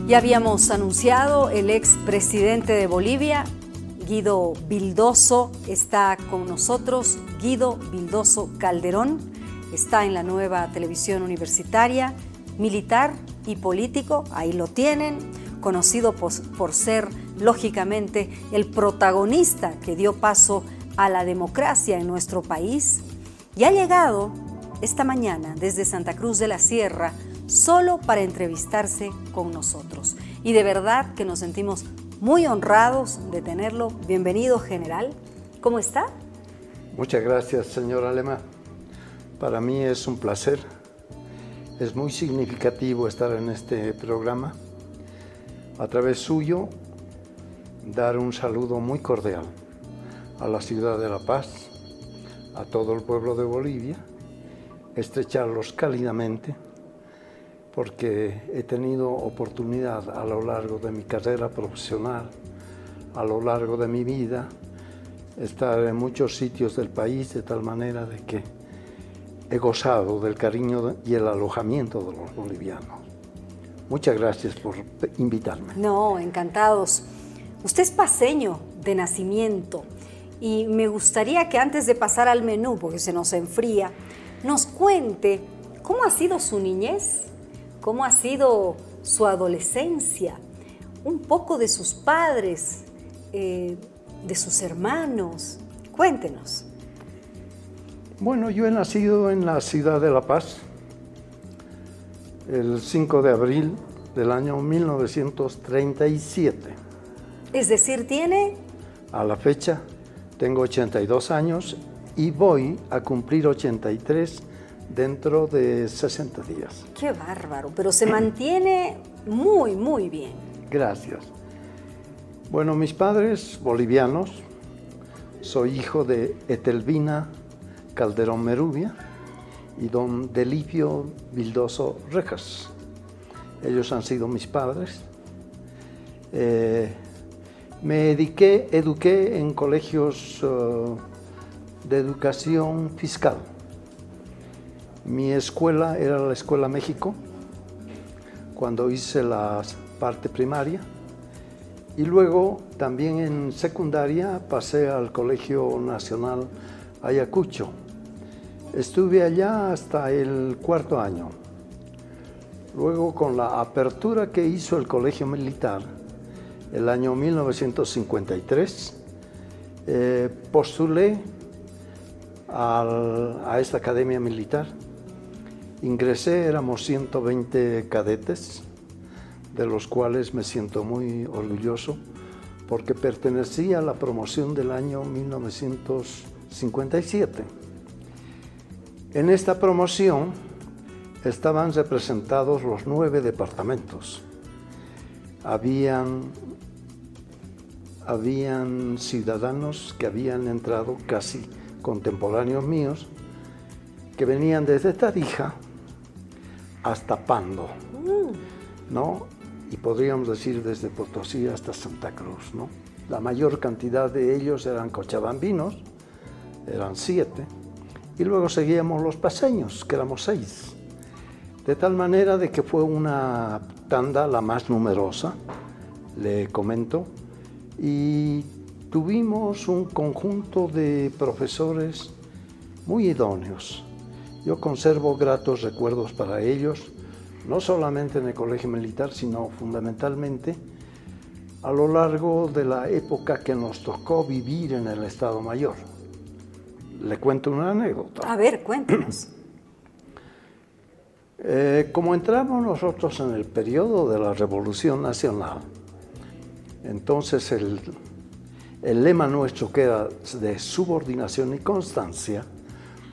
Ya habíamos anunciado, el expresidente de Bolivia, Guido Vildoso, está con nosotros. Guido Vildoso Calderón está en la nueva televisión universitaria, militar y político, ahí lo tienen, conocido por ser, lógicamente, el protagonista que dio paso a la democracia en nuestro país. Y ha llegado esta mañana desde Santa Cruz de la Sierra solo para entrevistarse con nosotros. Y de verdad que nos sentimos muy honrados de tenerlo. Bienvenido, general. ¿Cómo está? Muchas gracias, señora Lema. Para mí es un placer. Es muy significativo estar en este programa. A través suyo, dar un saludo muy cordial a la ciudad de La Paz, a todo el pueblo de Bolivia, estrecharlos cálidamente, porque he tenido oportunidad a lo largo de mi carrera profesional, a lo largo de mi vida, estar en muchos sitios del país, de tal manera de que he gozado del cariño y el alojamiento de los bolivianos. Muchas gracias por invitarme. No, encantados. Usted es paceño de nacimiento y me gustaría que antes de pasar al menú, porque se nos enfría, nos cuente cómo ha sido su niñez, cómo ha sido su adolescencia, un poco de sus padres, de sus hermanos. Cuéntenos. Bueno, yo he nacido en la ciudad de La Paz el 5 de abril del año 1937. Es decir, tiene... A la fecha tengo 82 años y voy a cumplir 83 dentro de 60 días. ¡Qué bárbaro! Pero se mantiene muy, muy bien. Gracias. Bueno, mis padres bolivianos, soy hijo de Etelvina Calderón Merubia y don Delipio Vildoso Rejas. Ellos han sido mis padres. Me eduqué en colegios de educación fiscal. Mi escuela era la Escuela México, cuando hice la parte primaria, y luego también en secundaria pasé al Colegio Nacional Ayacucho. Estuve allá hasta el cuarto año. Luego, con la apertura que hizo el Colegio Militar, el año 1953, postulé a esta academia militar. Ingresé, éramos 120 cadetes, de los cuales me siento muy orgulloso, porque pertenecía a la promoción del año 1957. En esta promoción estaban representados los 9 departamentos. Habían ciudadanos que habían entrado casi contemporáneos míos, que venían desde Tarija hasta Pando, ¿no? Y podríamos decir desde Potosí hasta Santa Cruz, ¿no? La mayor cantidad de ellos eran cochabambinos, eran 7, y luego seguíamos los paceños, que éramos 6. De tal manera de que fue una tanda la más numerosa, le comento, y tuvimos un conjunto de profesores muy idóneos. Yo conservo gratos recuerdos para ellos, no solamente en el Colegio Militar, sino fundamentalmente a lo largo de la época que nos tocó vivir en el Estado Mayor. Le cuento una anécdota. A ver, cuéntenos. Como entramos nosotros en el periodo de la Revolución Nacional, entonces el lema nuestro, que era de subordinación y constancia,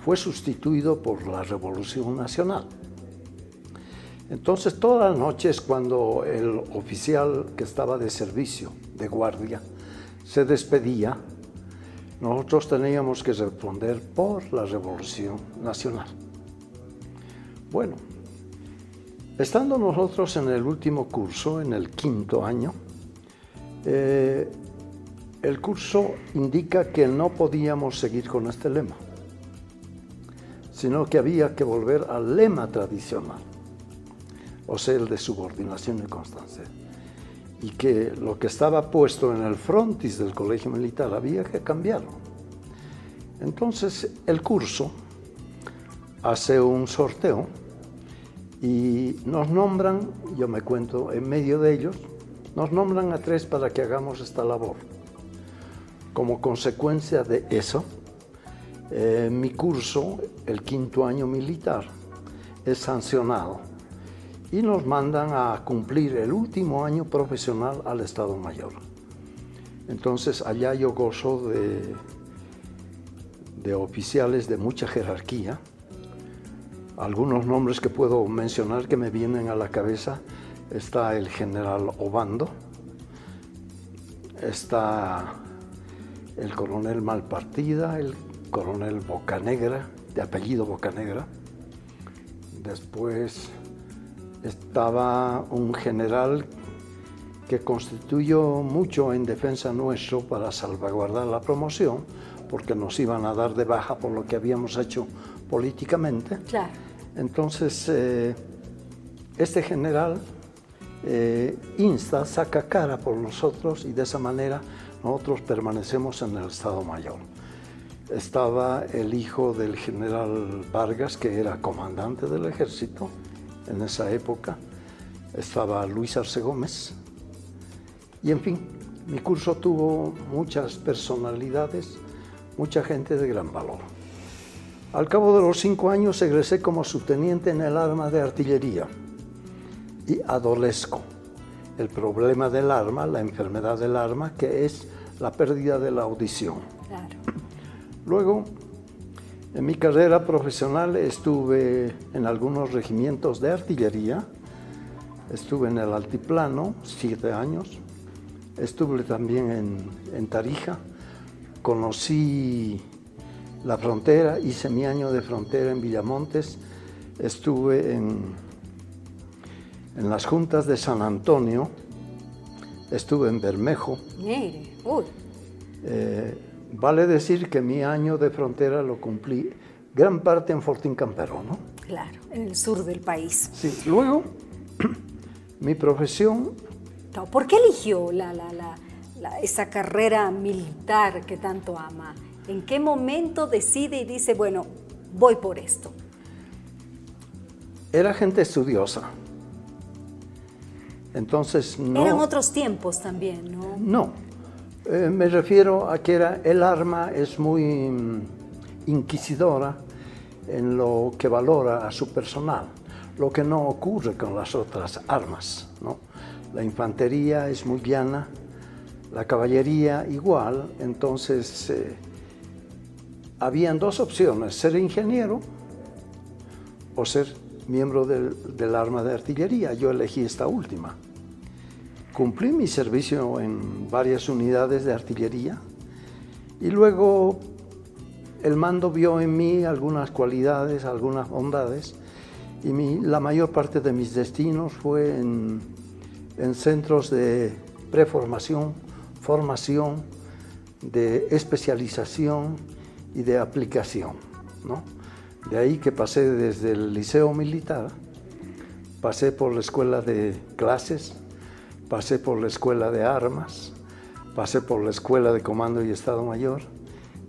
fue sustituido por la Revolución Nacional. Entonces, todas las noches, cuando el oficial que estaba de servicio, de guardia, se despedía, nosotros teníamos que responder por la Revolución Nacional. Bueno, estando nosotros en el último curso, en el 5º año, el curso indica que no podíamos seguir con este lema, sino que había que volver al lema tradicional. o sea, el de subordinación y constancia. Y que lo que estaba puesto en el frontis del colegio militar había que cambiarlo. Entonces el curso hace un sorteo y nos nombran, yo me cuento en medio de ellos, nos nombran a 3 para que hagamos esta labor. Como consecuencia de eso, mi curso, el 5º año militar, es sancionado y nos mandan a cumplir el último año profesional al Estado Mayor. Entonces allá yo gozo de oficiales de mucha jerarquía. Algunos nombres que puedo mencionar que me vienen a la cabeza: está el general Obando, está el coronel Malpartida, el coronel Bocanegra, de apellido Bocanegra. Después estaba un general que constituyó mucho en defensa nuestro para salvaguardar la promoción, porque nos iban a dar de baja por lo que habíamos hecho políticamente. Claro. Entonces, este general saca cara por nosotros y de esa manera nosotros permanecemos en el Estado Mayor. Estaba el hijo del general Vargas, que era comandante del ejército en esa época. Estaba Luis Arce Gómez. Y en fin, mi curso tuvo muchas personalidades, mucha gente de gran valor. Al cabo de los 5 años egresé como subteniente en el arma de artillería y adolezco el problema del arma, la enfermedad del arma, que es la pérdida de la audición. Claro. Luego, en mi carrera profesional estuve en algunos regimientos de artillería, estuve en el Altiplano 7 años, estuve también en Tarija, conocí la frontera, hice mi año de frontera en Villamontes, estuve en las juntas de San Antonio, estuve en Bermejo. Mire, uy. Vale decir que mi año de frontera lo cumplí gran parte en Fortín Campero, ¿no? Claro, en el sur del país. Sí, luego mi profesión... ¿Por qué eligió esa carrera militar que tanto ama? ¿En qué momento decide y dice, bueno, voy por esto? Era gente estudiosa. Entonces no... Eran otros tiempos también, ¿no? No. Me refiero a que el arma es muy inquisidora en lo que valora a su personal, lo que no ocurre con las otras armas, ¿no? La infantería es muy llana, la caballería igual. Entonces habían 2 opciones: ser ingeniero o ser miembro del arma de artillería. Yo elegí esta última. Cumplí mi servicio en varias unidades de artillería y luego el mando vio en mí algunas cualidades, algunas bondades, y la mayor parte de mis destinos fue en centros de preformación, formación, de especialización y de aplicación, ¿no? De ahí que pasé desde el liceo militar, pasé por la escuela de clases, pasé por la escuela de armas, pasé por la escuela de comando y Estado Mayor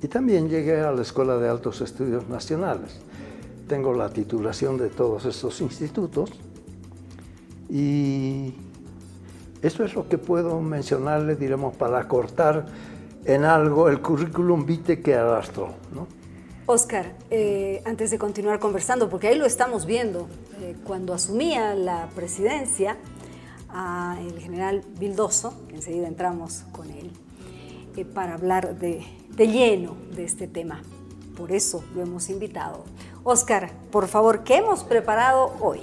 y también llegué a la Escuela de Altos Estudios Nacionales. Tengo la titulación de todos estos institutos y esto es lo que puedo mencionarle, diremos, para cortar en algo el currículum vitae que arrastró, ¿no? Óscar, antes de continuar conversando, porque ahí lo estamos viendo, cuando asumía la presidencia, el general Vildoso, que enseguida entramos con él, para hablar de lleno de este tema. Por eso lo hemos invitado. Óscar, por favor, ¿qué hemos preparado hoy?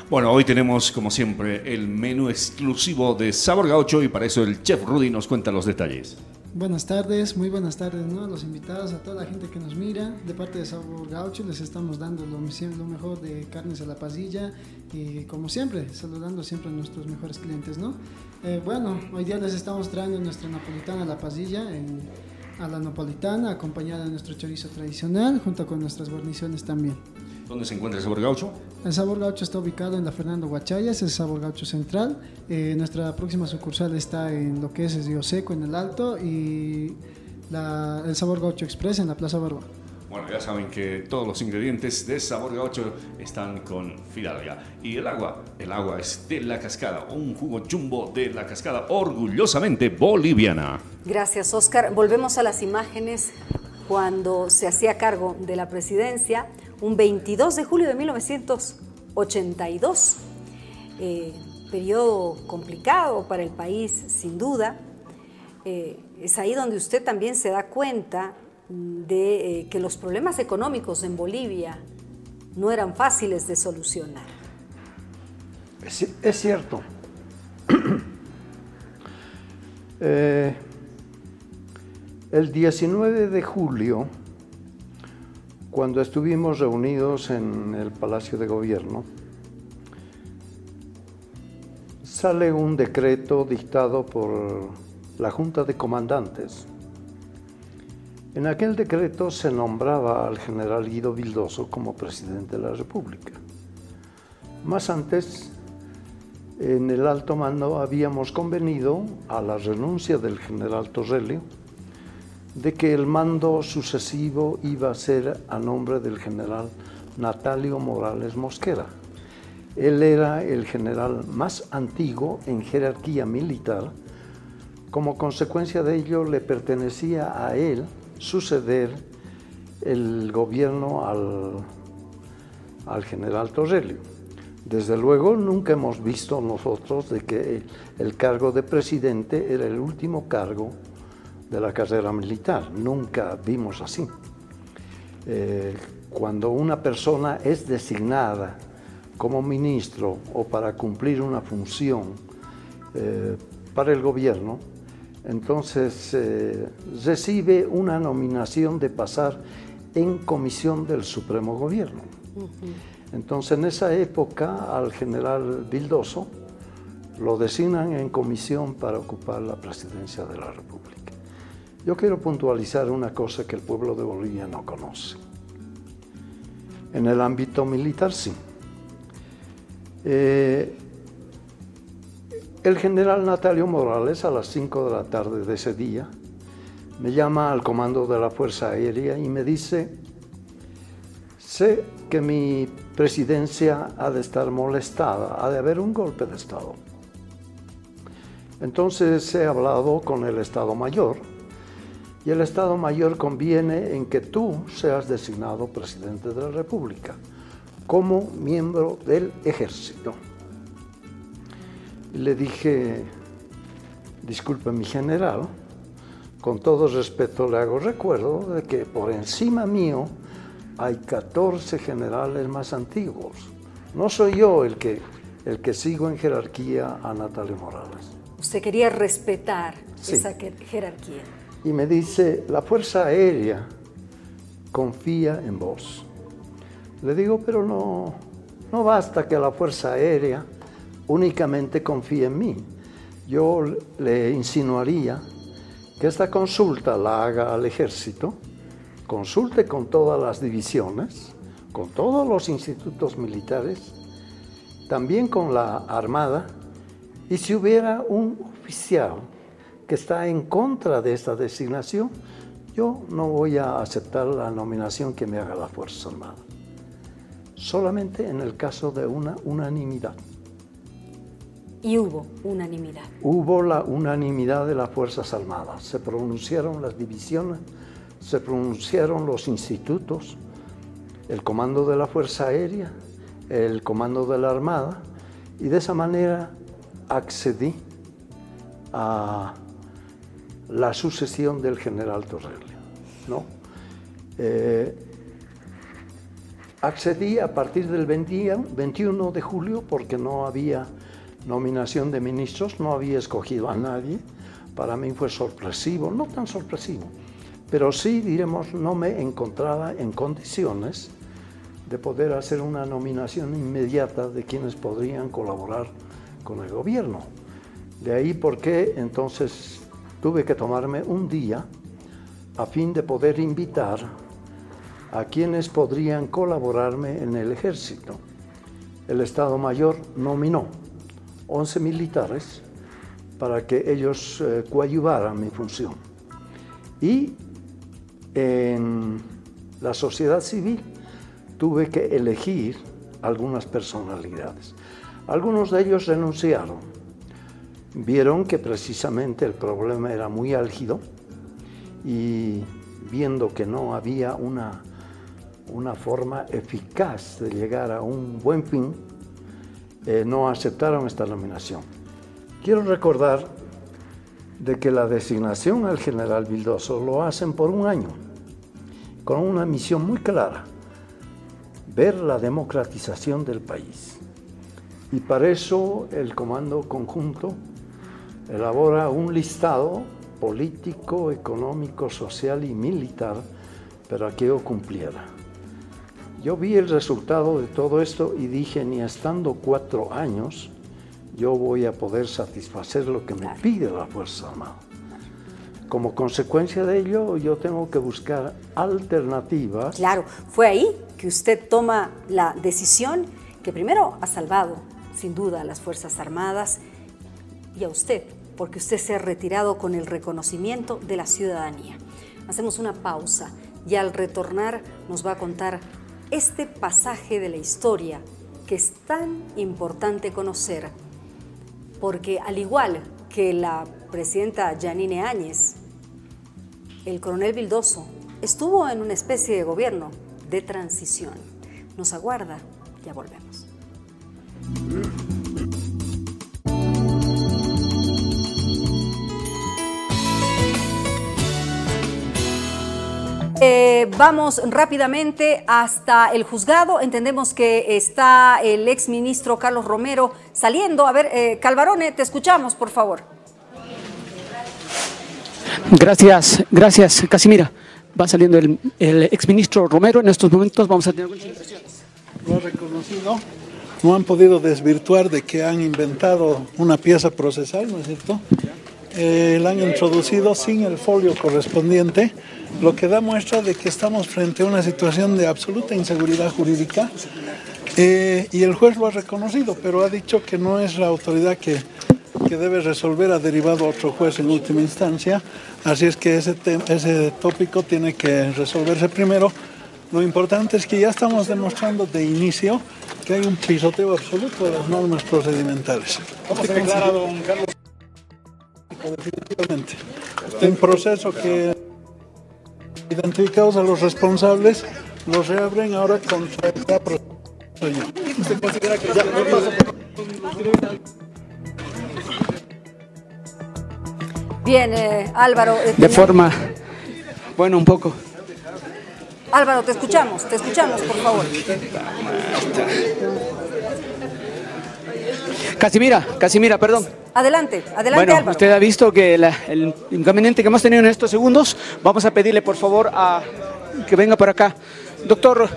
Bueno, hoy tenemos, como siempre, el menú exclusivo de Sabor Gaucho y para eso el chef Rudy nos cuenta los detalles. Buenas tardes, muy buenas tardes, ¿no? A los invitados, a toda la gente que nos mira. De parte de Sabor Gaucho les estamos dando lo mejor de carnes a la pasilla y como siempre, saludando siempre a nuestros mejores clientes, ¿no? Bueno, hoy día les estamos trayendo nuestra napolitana a la pasilla a la napolitana, acompañada de nuestro chorizo tradicional, junto con nuestras guarniciones también. ¿Dónde se encuentra el Sabor Gaucho? El Sabor Gaucho está ubicado en la Fernando Huachayas, es el Sabor Gaucho Central. Nuestra próxima sucursal está en lo que es Río Seco, en el Alto, y el Sabor Gaucho Express en la Plaza Barba. Bueno, ya saben que todos los ingredientes de Sabor Gaucho están con Fidalga. Y el agua es de La Cascada, un jugo jumbo de La Cascada, orgullosamente boliviana. Gracias, Oscar. Volvemos a las imágenes cuando se hacía cargo de la presidencia, un 22 de julio de 1982. Periodo complicado para el país, sin duda. Es ahí donde usted también se da cuenta de que los problemas económicos en Bolivia no eran fáciles de solucionar. Es cierto. El 19 de julio, cuando estuvimos reunidos en el Palacio de Gobierno, sale un decreto dictado por la Junta de Comandantes. En aquel decreto se nombraba al general Guido Vildoso como presidente de la República. Más antes, en el alto mando habíamos convenido, a la renuncia del general Torrelio, de que el mando sucesivo iba a ser a nombre del general Natalio Morales Mosquera. Él era el general más antiguo en jerarquía militar. Como consecuencia de ello, le pertenecía a él suceder el gobierno al general Torrelio. Desde luego, nunca hemos visto nosotros de que el cargo de presidente era el último cargo de la carrera militar. Nunca vimos así. Cuando una persona es designada como ministro o para cumplir una función para el gobierno, entonces recibe una nominación de pasar en comisión del Supremo Gobierno. Entonces, en esa época, al general Vildoso lo designan en comisión para ocupar la presidencia de la República. Yo quiero puntualizar una cosa que el pueblo de Bolivia no conoce. En el ámbito militar, sí. El general Natalio Morales, a las 5 de la tarde de ese día, me llama al comando de la Fuerza Aérea y me dice: sé que mi presidencia ha de estar molestada, ha de haber un golpe de Estado. Entonces he hablado con el Estado Mayor y el Estado Mayor conviene en que tú seas designado presidente de la República como miembro del Ejército. Y le dije: disculpe, mi general, con todo respeto le hago recuerdo de que por encima mío hay 14 generales más antiguos. No soy yo el que sigo en jerarquía a Natalio Morales. Usted quería respetar Sí. esa jerarquía. Y me dice: la Fuerza Aérea confía en vos. Le digo: pero no basta que la Fuerza Aérea únicamente confíe en mí. Yo le insinuaría que esta consulta la haga al Ejército, consulte con todas las divisiones, con todos los institutos militares, también con la Armada, y si hubiera un oficial que está en contra de esta designación, yo no voy a aceptar la nominación que me haga la Fuerza Armada. Solamente en el caso de una unanimidad. Y hubo unanimidad. Hubo la unanimidad de las Fuerzas Armadas. Se pronunciaron las divisiones, se pronunciaron los institutos, el comando de la Fuerza Aérea, el comando de la Armada, y de esa manera accedí a la sucesión del general Torrelio, ¿no? Accedí a partir del 21 de julio porque no había nominación de ministros, no había escogido a nadie. Para mí fue sorpresivo, no tan sorpresivo, pero sí, diremos, no me encontraba en condiciones de poder hacer una nominación inmediata de quienes podrían colaborar con el gobierno. De ahí porque entonces tuve que tomarme un día a fin de poder invitar a quienes podrían colaborarme en el ejército. El Estado Mayor nominó 11 militares para que ellos coadyuvaran mi función. Y en la sociedad civil tuve que elegir algunas personalidades. Algunos de ellos renunciaron. Vieron que precisamente el problema era muy álgido y viendo que no había una forma eficaz de llegar a un buen fin, no aceptaron esta nominación. Quiero recordar de que la designación al general Vildoso lo hacen por un año, con una misión muy clara: ver la democratización del país. Y para eso el Comando Conjunto elabora un listado político, económico, social y militar para que yo cumpliera. Yo vi el resultado de todo esto y dije, ni estando 4 años, yo voy a poder satisfacer lo que me pide la Fuerza Armada. Como consecuencia de ello, yo tengo que buscar alternativas. Claro, fue ahí que usted toma la decisión que primero ha salvado, sin duda, a las Fuerzas Armadas y a usted, porque usted se ha retirado con el reconocimiento de la ciudadanía. Hacemos una pausa y al retornar nos va a contar este pasaje de la historia que es tan importante conocer, porque al igual que la presidenta Yanine Áñez, el coronel Vildoso estuvo en una especie de gobierno de transición. Nos aguarda, ya volvemos. Vamos rápidamente hasta el juzgado. Entendemos que está el exministro Carlos Romero saliendo. A ver, Calvarone, te escuchamos, por favor. Gracias, Casimira. Va saliendo el exministro Romero. En estos momentos vamos a tener algunas impresiones. Lo ha reconocido. No han podido desvirtuar de que han inventado una pieza procesal, ¿no es cierto? La han introducido sin el folio correspondiente, lo que da muestra de que estamos frente a una situación de absoluta inseguridad jurídica, y el juez lo ha reconocido, pero ha dicho que no es la autoridad que debe resolver, ha derivado a otro juez en última instancia, así es que ese tópico tiene que resolverse primero. Lo importante es que ya estamos demostrando de inicio que hay un pisoteo absoluto de las normas procedimentales. ¿Cómo se declara, don Carlos? Definitivamente. En proceso que identificados a los responsables, los reabren ahora contra la procesión. ¿Usted considera que ya no pasa por... Bien, Álvaro. De forma, bueno, un poco. Álvaro, te escuchamos, por favor. Casimira, perdón. Adelante, Bueno, Álvaro. usted ha visto que el inconveniente que hemos tenido en estos segundos. Vamos a pedirle, por favor, a que venga por acá. Doctor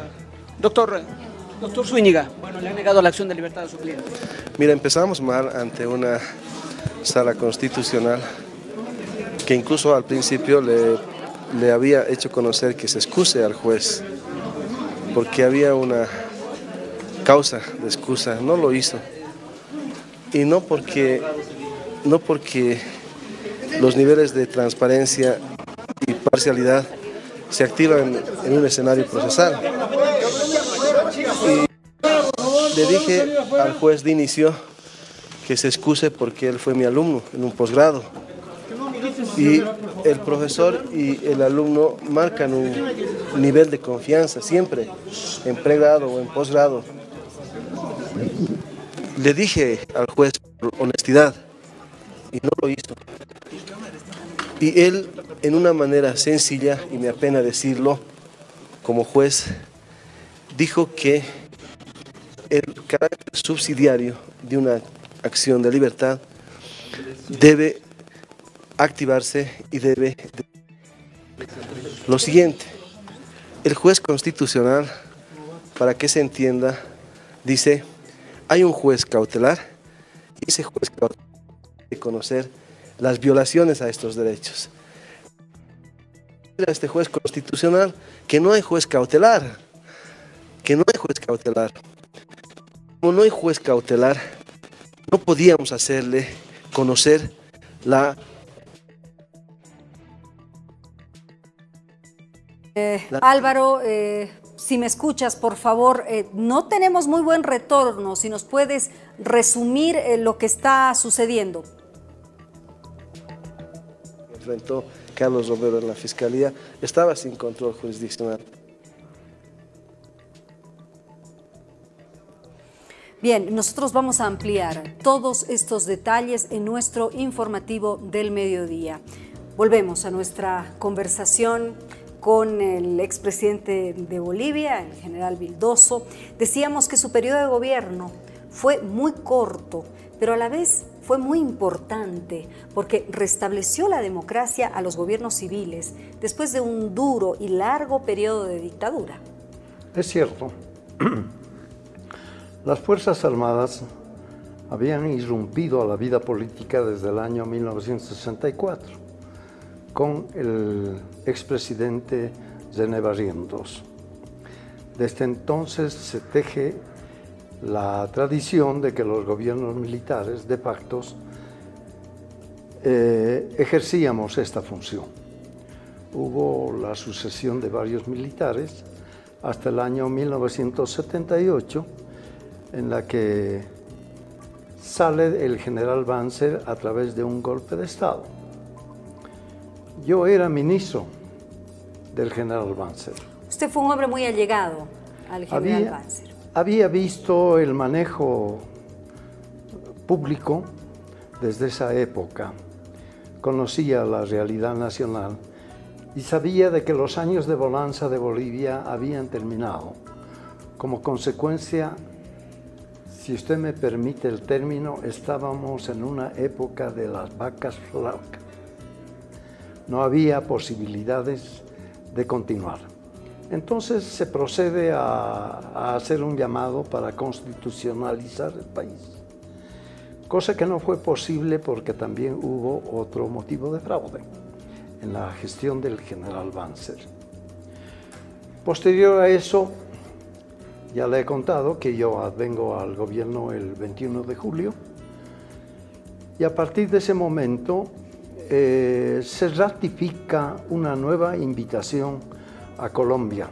Zúñiga, bueno, le ha negado la acción de libertad a su cliente. Mira, empezamos mal ante una sala constitucional que incluso al principio le había hecho conocer que se excuse al juez porque había una causa de excusa. No lo hizo. Y no porque los niveles de transparencia y parcialidad se activan en un escenario procesal. Y le dije al juez de inicio que se excuse porque él fue mi alumno en un posgrado. Y el profesor y el alumno marcan un nivel de confianza siempre, en pregrado o en posgrado. Le dije al juez por honestidad y no lo hizo. Y él, en una manera sencilla, y me apena decirlo, como juez, dijo que el carácter subsidiario de una acción de libertad debe activarse y debe... Lo siguiente, el juez constitucional, para que se entienda, dice... Hay un juez cautelar y ese juez cautelar debe conocer las violaciones a estos derechos. decirle a este juez constitucional que no hay juez cautelar, Como no hay juez cautelar, no podíamos hacerle conocer la... Álvaro, si me escuchas, por favor, no tenemos muy buen retorno, si nos puedes resumir lo que está sucediendo. Enfrentó Carlos Romero en la Fiscalía, estaba sin control jurisdiccional. Bien, nosotros vamos a ampliar todos estos detalles en nuestro informativo del mediodía. Volvemos a nuestra conversación con el expresidente de Bolivia, el general Vildoso. Decíamos que su periodo de gobierno fue muy corto, pero a la vez fue muy importante porque restableció la democracia a los gobiernos civiles después de un duro y largo periodo de dictadura. Es cierto. Las Fuerzas Armadas habían irrumpido a la vida política desde el año 1964 con el expresidente René Barrientos. Desde entonces se teje la tradición de que los gobiernos militares de facto ejercíamos esta función. Hubo la sucesión de varios militares hasta el año 1978, en la que sale el general Banzer a través de un golpe de Estado. Yo era ministro del general Banzer. Usted fue un hombre muy allegado al general Banzer. Había visto el manejo público desde esa época, conocía la realidad nacional y sabía de que los años de bonanza de Bolivia habían terminado. Como consecuencia, si usted me permite el término, estábamos en una época de las vacas flacas. No había posibilidades de continuar. Entonces se procede a hacer un llamado para constitucionalizar el país, cosa que no fue posible porque también hubo otro motivo de fraude en la gestión del general Banzer. Posterior a eso, ya le he contado que yo vengo al gobierno el 21 de julio y a partir de ese momento se ratifica una nueva invitación a Colombia.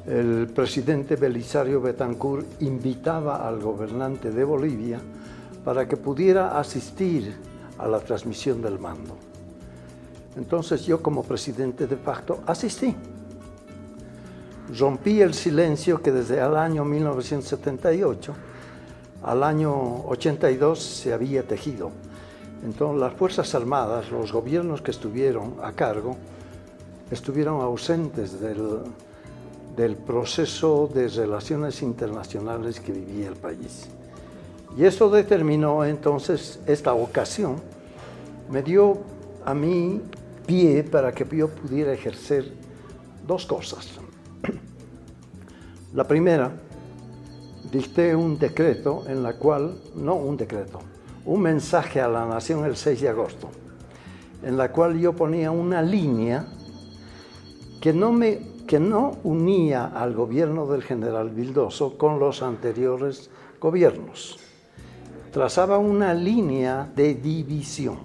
El presidente Belisario Betancur invitaba al gobernante de Bolivia para que pudiera asistir a la transmisión del mando. Entonces yo como presidente de facto asistí. Rompí el silencio que desde el año 1978 al año 82 se había tejido. Entonces las Fuerzas Armadas, los gobiernos que estuvieron a cargo, estuvieron ausentes del proceso de relaciones internacionales que vivía el país. Y eso determinó entonces, esta ocasión, me dio a mí pie para que yo pudiera ejercer dos cosas. La primera, dicté un decreto en la cual, no un decreto, un mensaje a la nación el 6 de agosto, en la cual yo ponía una línea que no unía al gobierno del general Vildoso con los anteriores gobiernos. Trazaba una línea de división,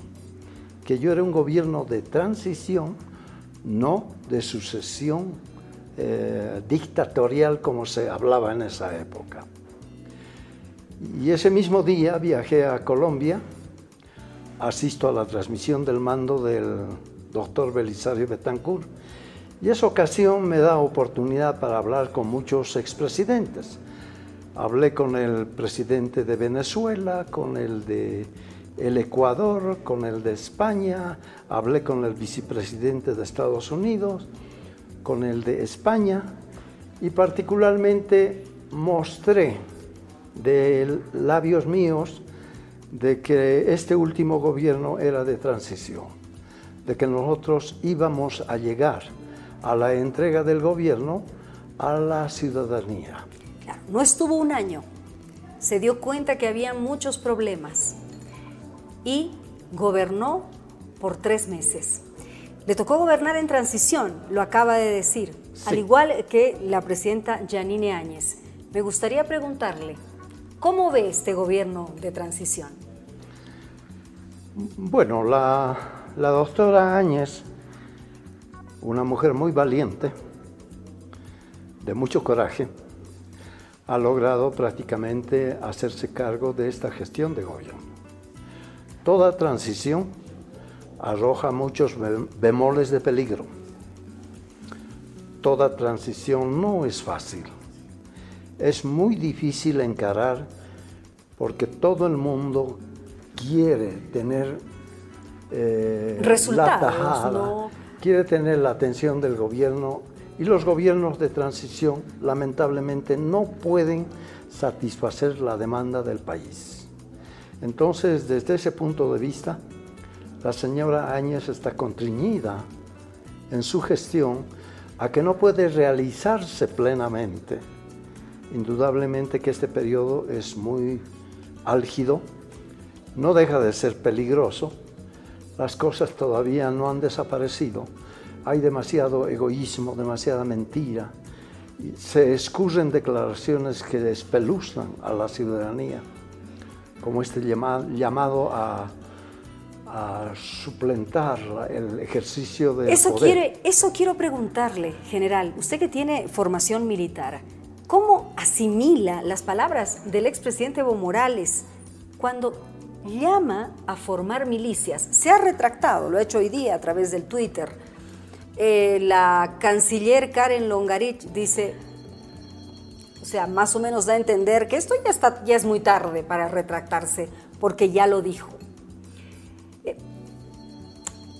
que yo era un gobierno de transición, no de sucesión dictatorial como se hablaba en esa época. Y ese mismo día viajé a Colombia, asisto a la transmisión del mando del doctor Belisario Betancur, y esa ocasión me da oportunidad para hablar con muchos expresidentes. Hablé con el presidente de Venezuela, con el de el Ecuador, con el de España, hablé con el vicepresidente de Estados Unidos, con el de España, y particularmente mostré de labios míos de que este último gobierno era de transición, de que nosotros íbamos a llegar a la entrega del gobierno a la ciudadanía. Claro, no estuvo un año, se dio cuenta que había muchos problemas y gobernó por 3 meses. Le tocó gobernar en transición, lo acaba de decir, Sí. al igual que la presidenta Yanine Áñez. Me gustaría preguntarle, ¿cómo ve este gobierno de transición? Bueno, la doctora Áñez, una mujer muy valiente, de mucho coraje, ha logrado prácticamente hacerse cargo de esta gestión de gobierno. Toda transición arroja muchos bemoles de peligro. Toda transición no es fácil. Es muy difícil encarar porque todo el mundo quiere tener Resultados, la tajada, ¿no? Quiere tener la atención del gobierno, y los gobiernos de transición lamentablemente no pueden satisfacer la demanda del país. Entonces, desde ese punto de vista, la señora Áñez está constreñida en su gestión a que no puede realizarse plenamente. Indudablemente que este periodo es muy álgido, no deja de ser peligroso, las cosas todavía no han desaparecido, hay demasiado egoísmo, demasiada mentira, se escurren declaraciones que espeluznan a la ciudadanía, como este llamado a suplantar el ejercicio del poder. Eso quiero preguntarle, general, usted que tiene formación militar, ¿cómo asimila las palabras del expresidente Evo Morales cuando llama a formar milicias? Se ha retractado, lo ha hecho hoy día a través del Twitter. La canciller Karen Longarich dice, o sea, más o menos da a entender que esto ya es muy tarde para retractarse, porque ya lo dijo.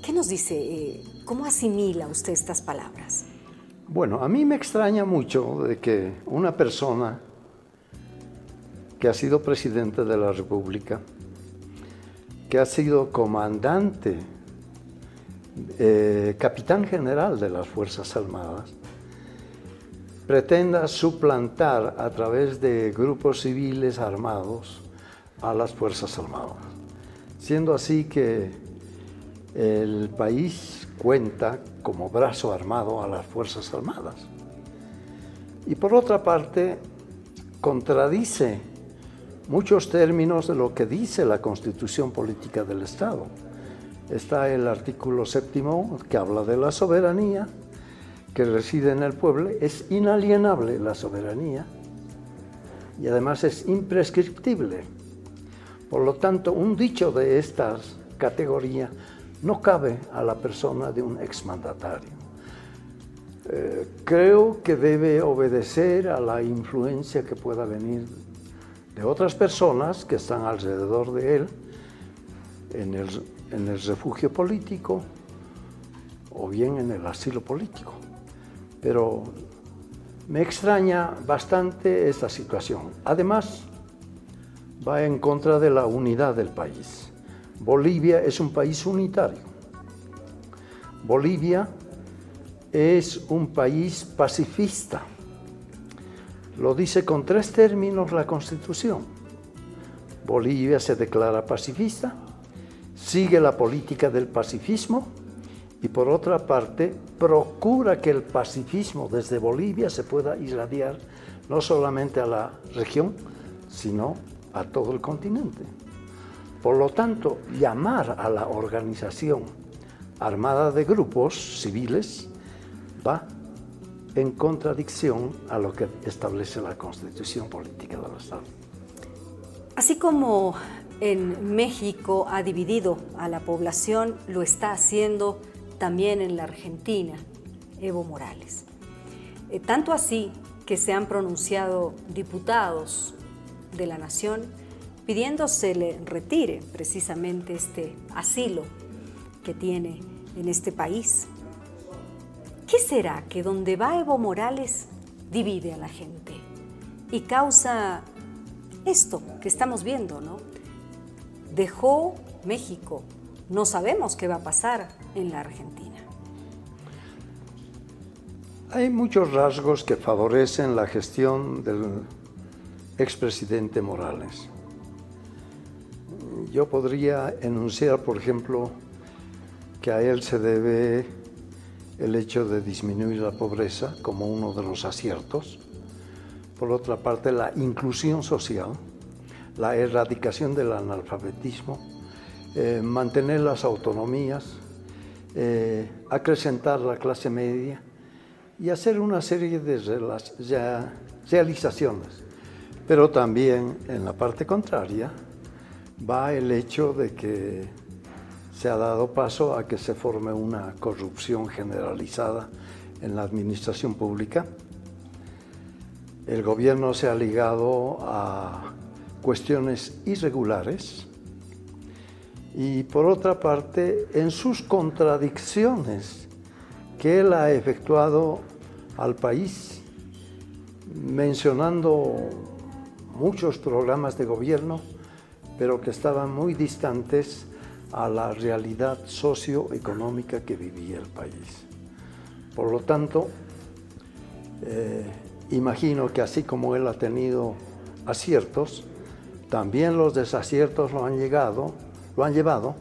¿Qué nos dice? ¿Cómo asimila usted estas palabras? Bueno, a mí me extraña mucho de que una persona que ha sido presidente de la República, que ha sido comandante, capitán general de las Fuerzas Armadas, pretenda suplantar a través de grupos civiles armados a las Fuerzas Armadas, siendo así que el país cuenta como brazo armado a las Fuerzas Armadas. Y por otra parte, contradice muchos términos de lo que dice la Constitución Política del Estado. Está el artículo 7º que habla de la soberanía que reside en el pueblo. Es inalienable la soberanía y además es imprescriptible. Por lo tanto, un dicho de estas categorías no cabe a la persona de un exmandatario. Creo que debe obedecer a la influencia que pueda venir de otras personas que están alrededor de él en el refugio político o bien en el asilo político. Pero me extraña bastante esta situación. Además, va en contra de la unidad del país. Bolivia es un país unitario. Bolivia es un país pacifista. Lo dice con 3 términos la Constitución. Bolivia se declara pacifista, sigue la política del pacifismo y por otra parte procura que el pacifismo desde Bolivia se pueda irradiar no solamente a la región, sino a todo el continente. Por lo tanto, llamar a la organización armada de grupos civiles va en contradicción a lo que establece la Constitución Política del Estado. Así como en México ha dividido a la población, lo está haciendo también en la Argentina, Evo Morales. Tanto así que se han pronunciado diputados de la Nación pidiendo se le retire precisamente este asilo que tiene en este país. ¿Qué será que donde va Evo Morales divide a la gente y causa esto que estamos viendo, ¿no? Dejó México, no sabemos qué va a pasar en la Argentina. Hay muchos rasgos que favorecen la gestión del expresidente Morales. Yo podría enunciar, por ejemplo, que a él se debe el hecho de disminuir la pobreza como uno de los aciertos. Por otra parte, la inclusión social, la erradicación del analfabetismo, mantener las autonomías, acrecentar la clase media y hacer una serie de realizaciones. Pero también, en la parte contraria, va el hecho de que se ha dado paso a que se forme una corrupción generalizada en la administración pública. El gobierno se ha ligado a cuestiones irregulares y, por otra parte, en sus contradicciones que él ha efectuado al país, mencionando muchos programas de gobierno, pero que estaban muy distantes a la realidad socioeconómica que vivía el país. Por lo tanto, imagino que así como él ha tenido aciertos, también los desaciertos lo han llevado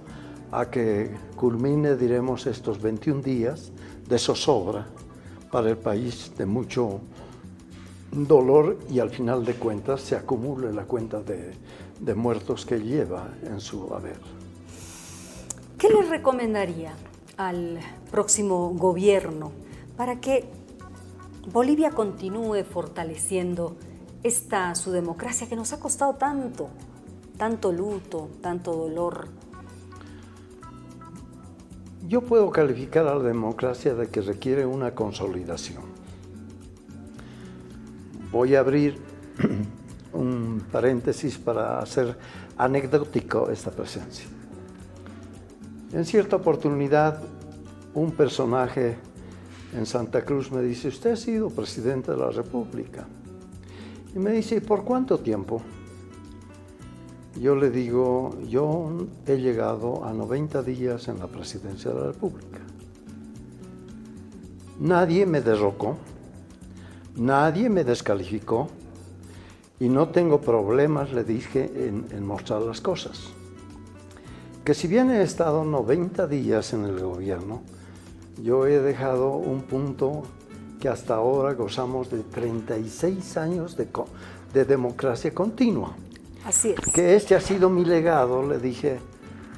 a que culmine, diremos, estos 21 días de zozobra para el país, de mucho dolor, y al final de cuentas se acumule la cuenta de muertos que lleva en su haber. ¿Qué le recomendaría al próximo gobierno para que Bolivia continúe fortaleciendo su democracia que nos ha costado tanto luto, tanto dolor? Yo puedo calificar a la democracia de que requiere una consolidación. Voy a abrir un paréntesis para hacer anecdótico esta presencia. En cierta oportunidad, un personaje en Santa Cruz me dice: usted ha sido presidente de la República. Y me dice: ¿por cuánto tiempo? Yo le digo: yo he llegado a 90 días en la presidencia de la República. Nadie me derrocó, nadie me descalificó y no tengo problemas, le dije, en mostrar las cosas. Que si bien he estado 90 días en el gobierno, yo he dejado un punto que hasta ahora gozamos de 36 años de democracia continua. Así es. Que este ha sido mi legado, le dije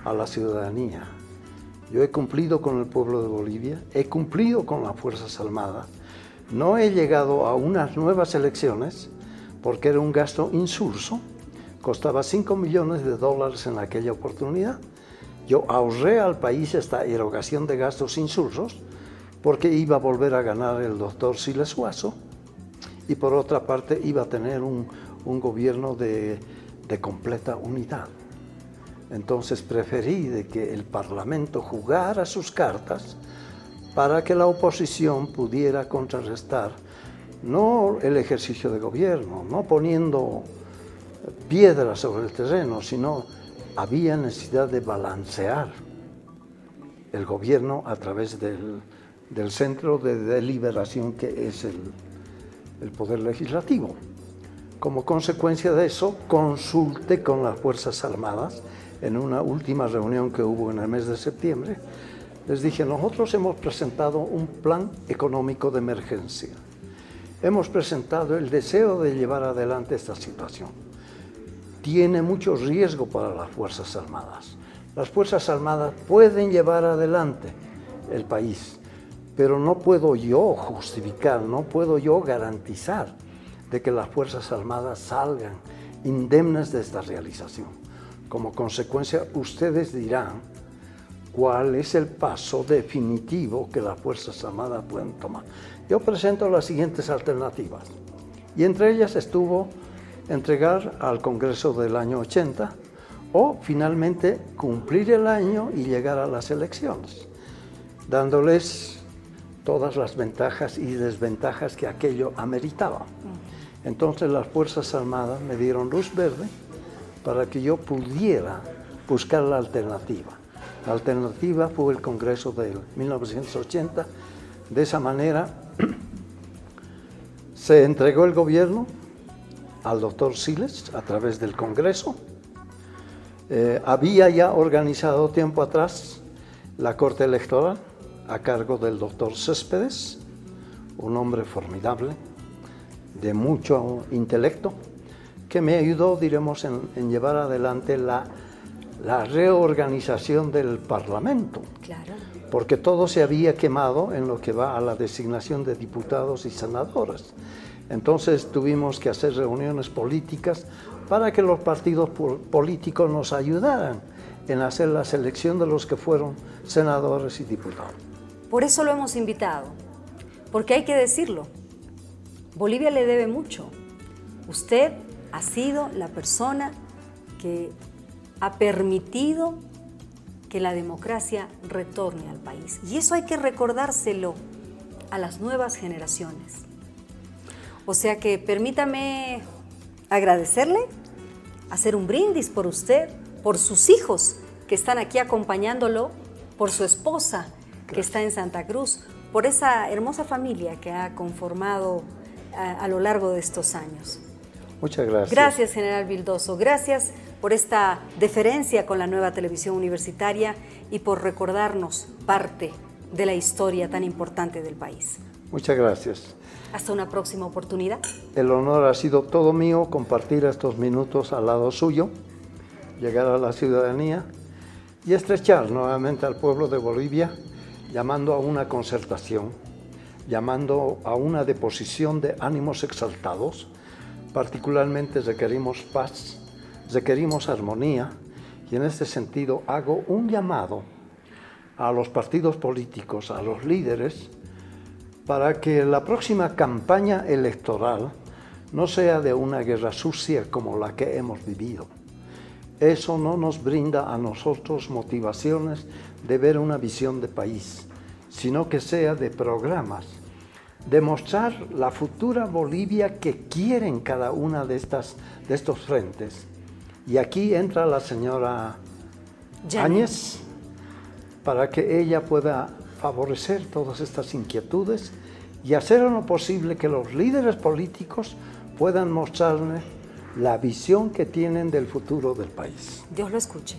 a la ciudadanía. Yo he cumplido con el pueblo de Bolivia, he cumplido con las Fuerzas Armadas, no he llegado a unas nuevas elecciones porque era un gasto insulso, costaba $5 millones en aquella oportunidad. Yo ahorré al país esta erogación de gastos insulsos porque iba a volver a ganar el doctor Siles Suazo y por otra parte iba a tener un gobierno de completa unidad. Entonces preferí de que el Parlamento jugara sus cartas para que la oposición pudiera contrarrestar no el ejercicio de gobierno, no poniendo piedras sobre el terreno, sino había necesidad de balancear el gobierno a través del centro de deliberación que es el Poder Legislativo. Como consecuencia de eso, consulté con las Fuerzas Armadas en una última reunión que hubo en el mes de septiembre. Les dije: nosotros hemos presentado un plan económico de emergencia. Hemos presentado el deseo de llevar adelante esta situación. Tiene mucho riesgo para las Fuerzas Armadas. Las Fuerzas Armadas pueden llevar adelante el país, pero no puedo yo justificar, no puedo yo garantizar de que las Fuerzas Armadas salgan indemnes de esta realización. Como consecuencia, ustedes dirán cuál es el paso definitivo que las Fuerzas Armadas pueden tomar. Yo presento las siguientes alternativas, y entre ellas estuvo entregar al Congreso del año 80 o finalmente cumplir el año y llegar a las elecciones, dándoles todas las ventajas y desventajas que aquello ameritaba. Entonces las Fuerzas Armadas me dieron luz verde para que yo pudiera buscar la alternativa. La alternativa fue el Congreso de 1980. De esa manera se entregó el gobierno al doctor Siles a través del Congreso. Había ya organizado tiempo atrás la Corte Electoral a cargo del doctor Céspedes, un hombre formidable, de mucho intelecto, que me ayudó, diremos, en llevar adelante la reorganización del Parlamento. Claro. Porque todo se había quemado en lo que va a la designación de diputados y senadores. Entonces tuvimos que hacer reuniones políticas para que los partidos políticos nos ayudaran en hacer la selección de los que fueron senadores y diputados. Por eso lo hemos invitado, porque hay que decirlo, Bolivia le debe mucho. Usted ha sido la persona que ha permitido que la democracia retorne al país. Y eso hay que recordárselo a las nuevas generaciones. O sea que permítame agradecerle, hacer un brindis por usted, por sus hijos que están aquí acompañándolo, por su esposa que está en Santa Cruz, por esa hermosa familia que ha conformado a lo largo de estos años. Muchas gracias. Gracias, general Vildoso. Gracias por esta deferencia con la nueva televisión universitaria y por recordarnos parte de la historia tan importante del país. Muchas gracias. Hasta una próxima oportunidad. El honor ha sido todo mío compartir estos minutos al lado suyo, llegar a la ciudadanía y estrechar nuevamente al pueblo de Bolivia, llamando a una concertación, llamando a una deposición de ánimos exaltados. Particularmente requerimos paz, requerimos armonía, y en este sentido hago un llamado a los partidos políticos, a los líderes, para que la próxima campaña electoral no sea de una guerra sucia como la que hemos vivido. Eso no nos brinda a nosotros motivaciones de ver una visión de país, sino que sea de programas, demostrar la futura Bolivia que quieren cada una de estos frentes. Y aquí entra la señora Áñez para que ella pueda favorecer todas estas inquietudes y hacer lo posible que los líderes políticos puedan mostrarle la visión que tienen del futuro del país. Dios lo escuche.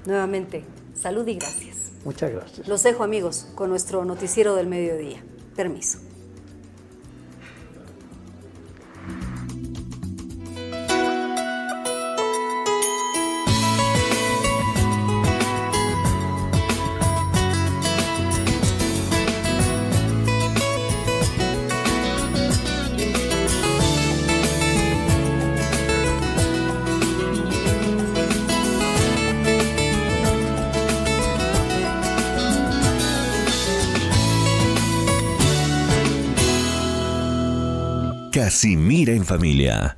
Nuevamente, salud y gracias. Muchas gracias. Los dejo, amigos, con nuestro noticiero del mediodía. Permiso. Casimira en familia.